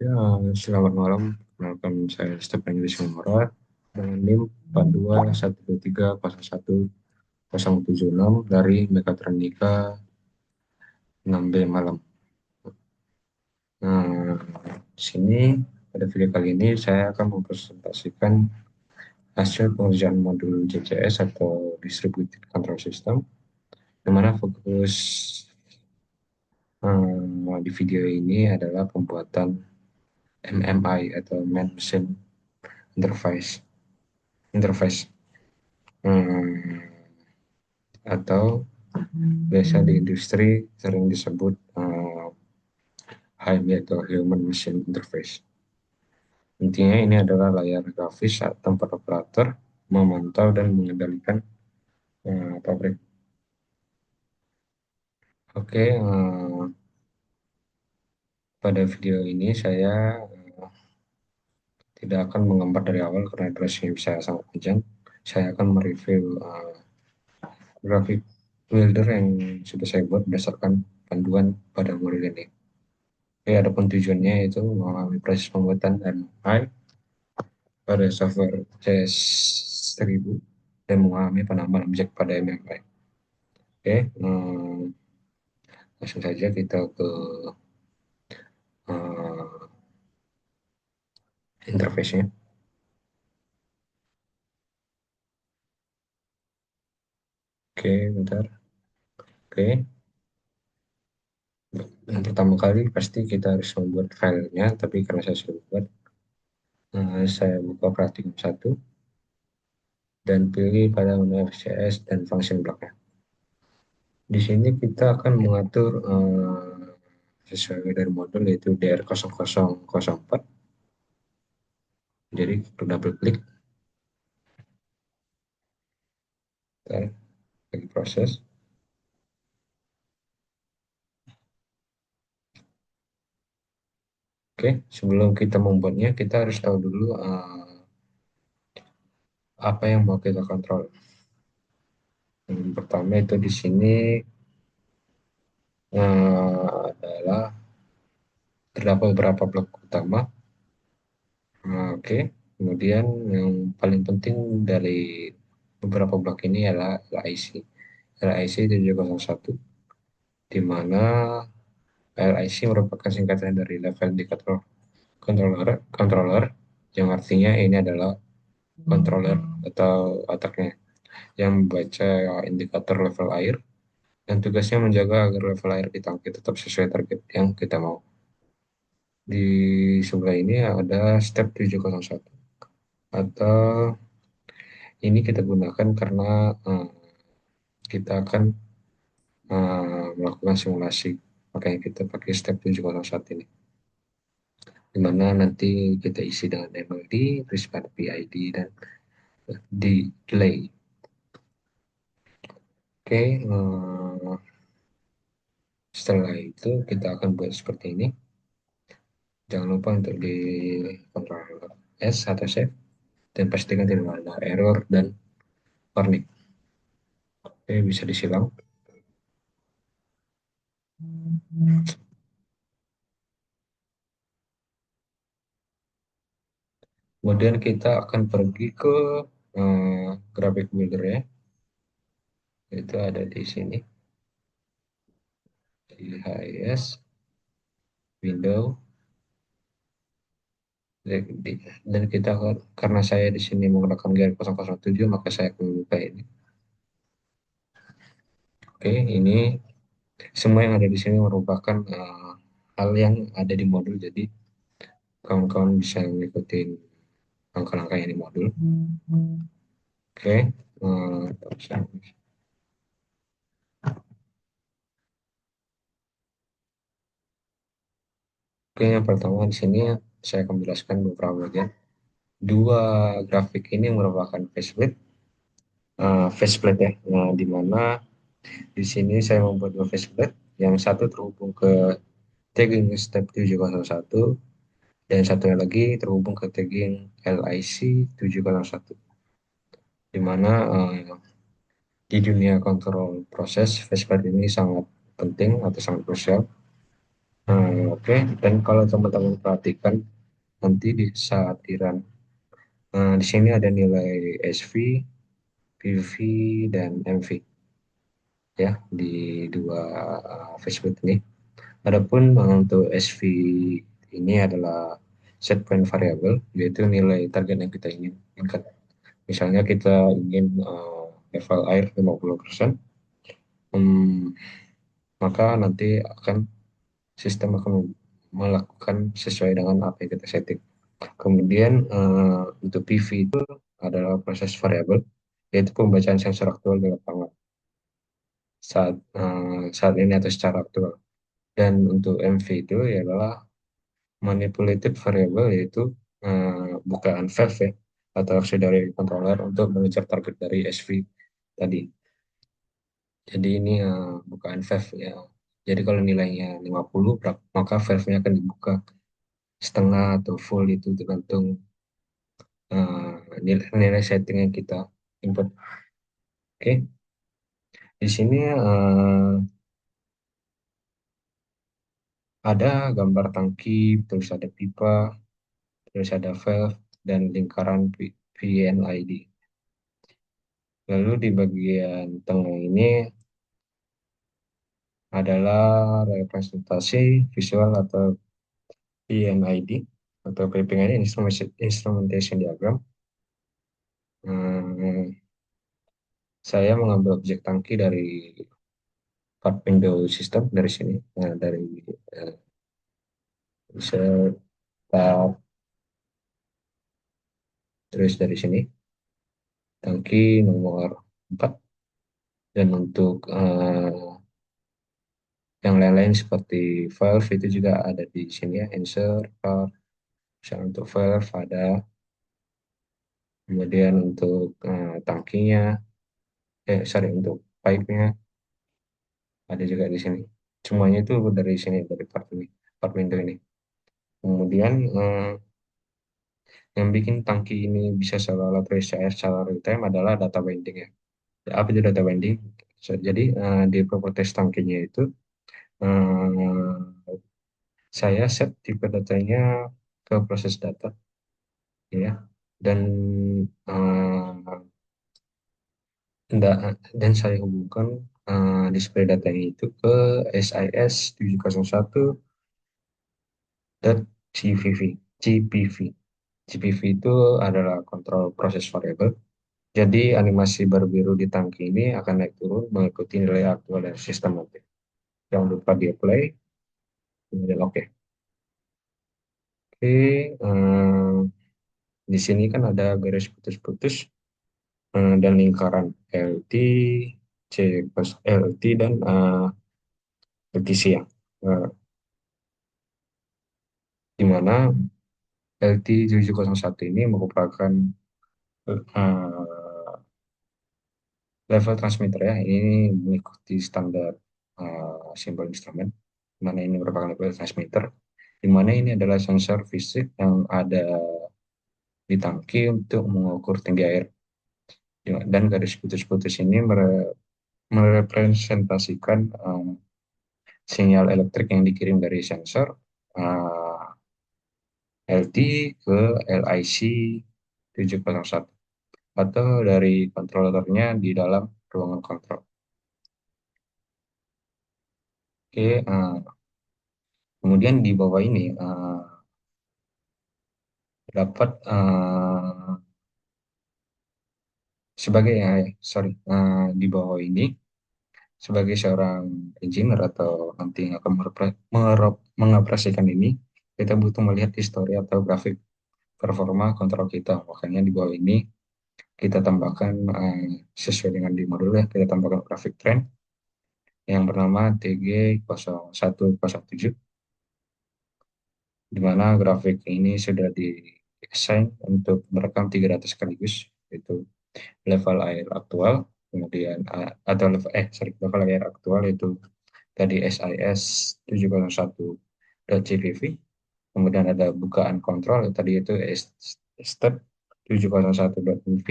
Ya, selamat malam. Perkenalkan saya Stephen Yudis Mora dengan NIM 4213011076 dari Mekatronika 6B Malam. Nah, di sini pada video kali ini saya akan mempresentasikan hasil pengerjaan modul JCS atau Distributed Control System, di mana fokus di video ini adalah pembuatan MMI atau Man Machine Interface. Interface. Hmm, atau biasa di industri sering disebut HMI atau Human Machine Interface. Intinya ini adalah layar grafis saat tempat operator memantau dan mengendalikan pabrik. Oke, pada video ini saya tidak akan menggambar dari awal karena durasinya bisa sangat panjang. Saya akan mereview grafik builder yang sudah saya buat berdasarkan panduan pada modul ini. Oke, adapun tujuannya itu memahami proses pembuatan MI pada software CS1000 dan memahami penambahan objek pada MMI. Oke, langsung saja kita ke uh, interface-nya. Oke, bentar. Oke, yang pertama kali pasti kita harus membuat filenya, tapi karena saya sudah buat, saya buka Pratikum 1 dan pilih pada menu FCS dan function block-nya. Di sini kita akan mengatur sesuai dari modul yaitu DR0004. Jadi double klik, lagi proses. Oke, sebelum kita membuatnya, kita harus tahu dulu apa yang mau kita kontrol. Yang pertama itu di sini adalah terdapat beberapa blok utama. Oke, kemudian yang paling penting dari beberapa blok ini adalah LIC. LIC 701, di mana LIC merupakan singkatan dari Level Indicator Controller, yang artinya ini adalah controller atau otaknya yang membaca indikator level air dan tugasnya menjaga agar level air di tangki tetap sesuai target yang kita mau. Di sebelah ini ada step 701 atau ini kita gunakan karena kita akan melakukan simulasi. Makanya kita pakai step 701 ini. Di mana nanti kita isi dengan MLD, terus pada PID dan di delay. Oke, setelah itu kita akan buat seperti ini. Jangan lupa untuk di Ctrl S atau save dan pastikan tidak ada error dan warning. Oke, bisa disilang. Kemudian kita akan pergi ke graphic builder ya. Itu ada di sini di HIS, Window, dan kita karena saya di sini menggunakan GR007 maka saya akan membuka ini. Oke, ini semua yang ada di sini merupakan hal yang ada di modul, jadi kawan-kawan bisa mengikuti langkah-langkah yang di modul. Oke, oke, yang pertama di sini saya akan menjelaskan beberapa bagian. Dua grafik ini merupakan faceplate ya, nah, di mana di sini saya membuat dua faceplate, yang satu terhubung ke tagging step 701 dan satunya lagi terhubung ke tagging LIC 701, di mana di dunia kontrol proses faceplate ini sangat penting atau sangat krusial Oke. Dan kalau teman-teman perhatikan nanti di saat di run, di sini ada nilai SV, PV, dan MV ya di dua Facebook ini. Adapun untuk SV ini adalah set point variable, yaitu nilai target yang kita ingin inginkan. Misalnya kita ingin level air 50%, hmm, maka nanti sistem akan melakukan sesuai dengan apa yang kita setting. Kemudian untuk PV itu adalah proses variabel, yaitu pembacaan sensor aktual di lapangan saat ini atau secara aktual. Dan untuk MV itu adalah manipulated variable, yaitu bukaan valve ya, atau auxiliary controller untuk mengejar target dari SV tadi. Jadi ini bukaan valve ya. Jadi kalau nilainya 50, maka valve-nya akan dibuka setengah atau full, itu tergantung nilai setting yang kita input. Oke, di sini ada gambar tangki, terus ada pipa, terus ada valve dan lingkaran VNID. Lalu di bagian tengah ini adalah representasi visual atau PNID atau PPID, Instrumentation Diagram. Hmm, saya mengambil objek tangki dari part window system dari sini. Nah, dari eh, bisa kita terus dari sini tangki nomor 4, dan untuk yang lain-lain seperti valve itu juga ada di sini ya, insert part. Misalnya untuk valve ada, kemudian untuk tangkinya, sorry, untuk pipe-nya ada juga di sini. Semuanya itu dari sini, dari part ini, part window ini. Kemudian yang bikin tangki ini bisa selalu terisi air secara real time adalah data binding ya. Apa itu data binding? Jadi di properties tangkinya itu eh, saya set tipe datanya ke proses data ya, dan eh, dan saya hubungkan display datanya itu ke SIS 701.cpv. GPV. GPV itu adalah kontrol proses variabel. Jadi animasi berbiru di tangki ini akan naik turun mengikuti nilai aktual dari sistem nanti. Jangan lupa di apply, kemudian oke. Oke, di sini kan ada garis putus-putus dan lingkaran LT, C plus LT, dan LTC ya. Eh, di mana LT 701 ini merupakan eh, level transmitter ya. Ini mengikuti standar simbol instrumen, di mana ini merupakan level transmitter, di mana ini adalah sensor fisik yang ada di tangki untuk mengukur tinggi air. Dan garis putus-putus ini merepresentasikan sinyal elektrik yang dikirim dari sensor uh, LT ke LIC 701 atau dari kontrolernya di dalam ruangan kontrol. Oke, kemudian di bawah ini dapat sebagai sorry, di bawah ini sebagai seorang engineer atau nanti yang akan mengoperasikan ini, kita butuh melihat histori atau grafik performa kontrol kita. Makanya di bawah ini kita tambahkan sesuai dengan di modul ya, kita tambahkan grafik trend yang bernama TG0107, di mana grafik ini sudah di-assign untuk merekam 3 data sekaligus, yaitu level air aktual, kemudian atau level air aktual itu tadi SIS 701.cvv, kemudian ada bukaan kontrol tadi itu step 701.mv,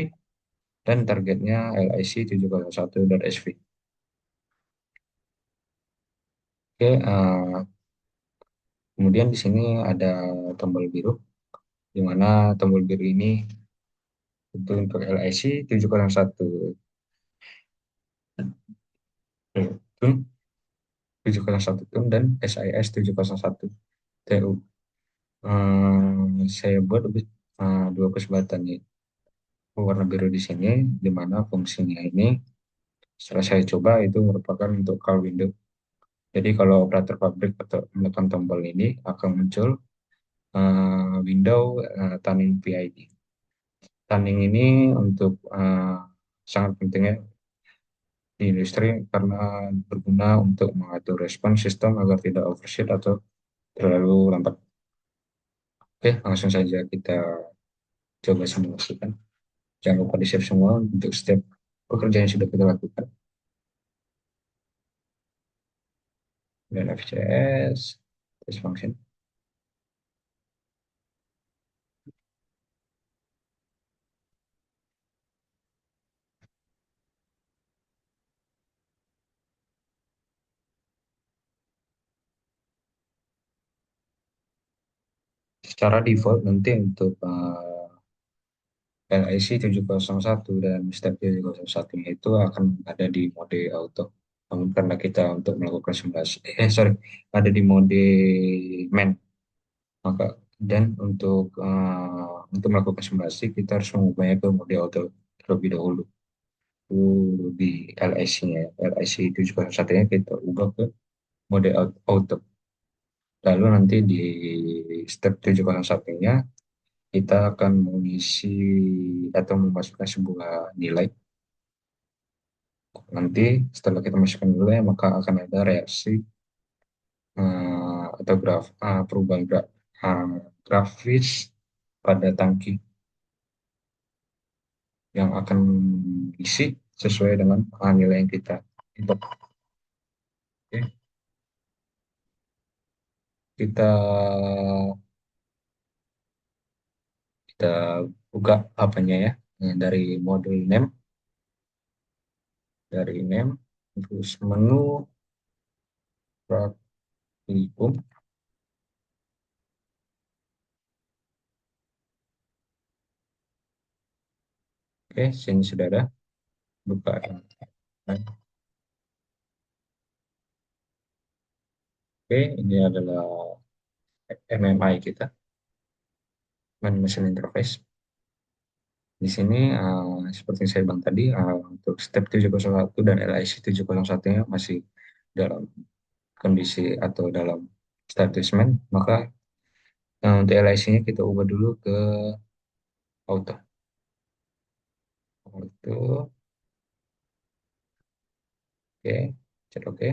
dan targetnya LIC 701.sv. Oke, Kemudian di sini ada tombol biru, di mana tombol biru ini itu untuk LIC 701 tun, 701 tun dan SIS 701 TU. Saya buat dua perselatan nih warna biru di sini, di mana fungsinya ini setelah saya coba itu merupakan untuk call window. Jadi kalau operator pabrik atau menekan tombol ini akan muncul window tunning PID. Tunning ini untuk sangat pentingnya di industri karena berguna untuk mengatur respon sistem agar tidak overshoot atau terlalu lambat. Oke, langsung saja kita coba simulasikan. Jangan lupa di-save semua untuk setiap pekerjaan yang sudah kita lakukan. Dan FCS, test function. Secara default nanti untuk LIC 701 dan step 701 itu akan ada di mode auto. Namun karena kita untuk melakukan simulasi, sorry, ada di mode main, maka dan untuk melakukan simulasi kita harus mengubahnya ke mode auto terlebih dahulu. Itu di LIC-nya, LIC 701-nya kita ubah ke mode auto. Lalu nanti di step 701-nya kita akan mengisi atau memasukkan sebuah nilai. Nanti setelah kita masukkan nilai, maka akan ada reaksi atau perubahan grafis pada tangki yang akan isi sesuai dengan nilai yang kita input. Oke, kita kita buka apanya ya. Dari modul name, terus menu praktikum. Oke, sini sudah ada. Buka. Oke, ini adalah MMI kita, Man Machine Interface. Di sini seperti yang saya bilang tadi, untuk step 701 dan LIC 701-nya masih dalam kondisi atau dalam status main, maka untuk LIC-nya kita ubah dulu ke auto. Auto, oke, cek oke.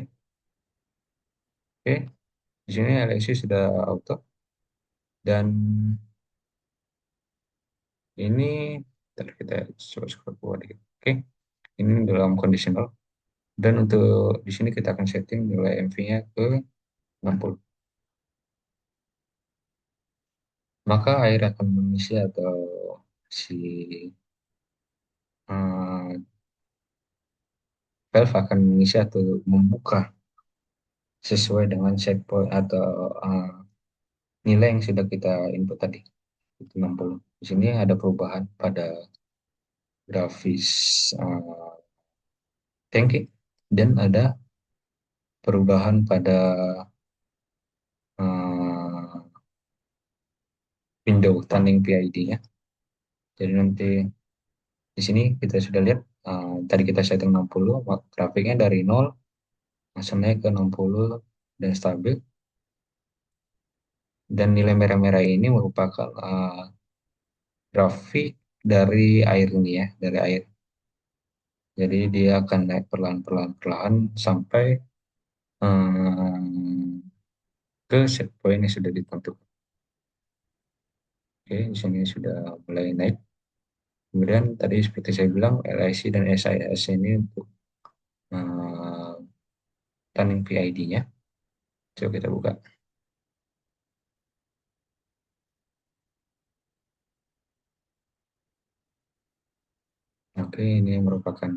Oke, di sini LIC sudah auto dan ini ntar kita coba scroll ke bawah dikit. Oke, ini dalam conditional dan untuk di sini kita akan setting nilai MV-nya ke 60. Maka air akan mengisi atau si eh, valve akan mengisi atau membuka sesuai dengan set point atau eh, nilai yang sudah kita input tadi, itu 60. Di sini ada perubahan pada grafis tangki dan ada perubahan pada eh, window tanding PID-nya. Jadi nanti di sini kita sudah lihat tadi kita setting 60, grafiknya dari 0 langsung naik ke 60 dan stabil. Dan nilai merah-merah ini merupakan grafik dari air ini ya, dari air. Jadi dia akan naik perlahan-perlahan sampai ke set point yang sudah ditentukan. Oke, di sini sudah mulai naik. Kemudian tadi seperti saya bilang, LIC dan SIS ini untuk uh, turning PID-nya. Coba kita buka. Oke, ini merupakan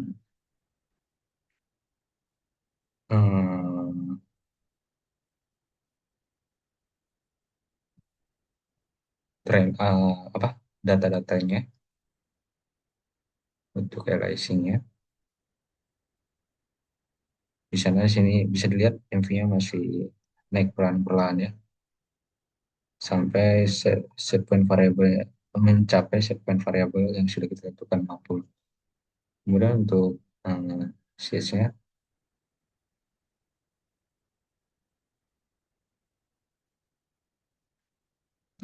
hmm, apa data-datanya untuk LIC-nya. Di sana sini bisa dilihat MV-nya masih naik pelan-pelan ya sampai set point variable mencapai set point variable yang sudah kita tentukan 50. Kemudian untuk CS-nya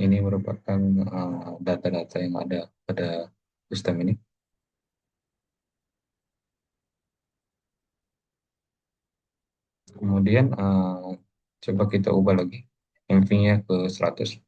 ini merupakan data-data yang ada pada sistem ini. Kemudian coba kita ubah lagi MV-nya ke 100.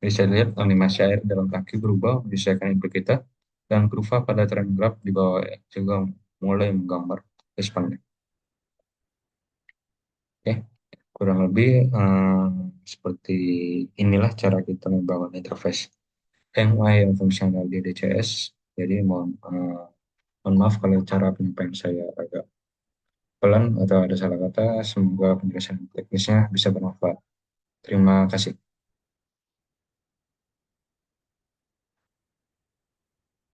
Bisa dilihat animasi air dalam tangki berubah menyesuaikan input kita dan kurva pada tren graf di bawah juga mulai menggambar responnya. Oke, kurang lebih seperti inilah cara kita membangun interface MI yang fungsional di DCS. Jadi mohon maaf kalau cara penyampaian saya agak pelan atau ada salah kata. Semoga penjelasan teknisnya bisa bermanfaat. Terima kasih.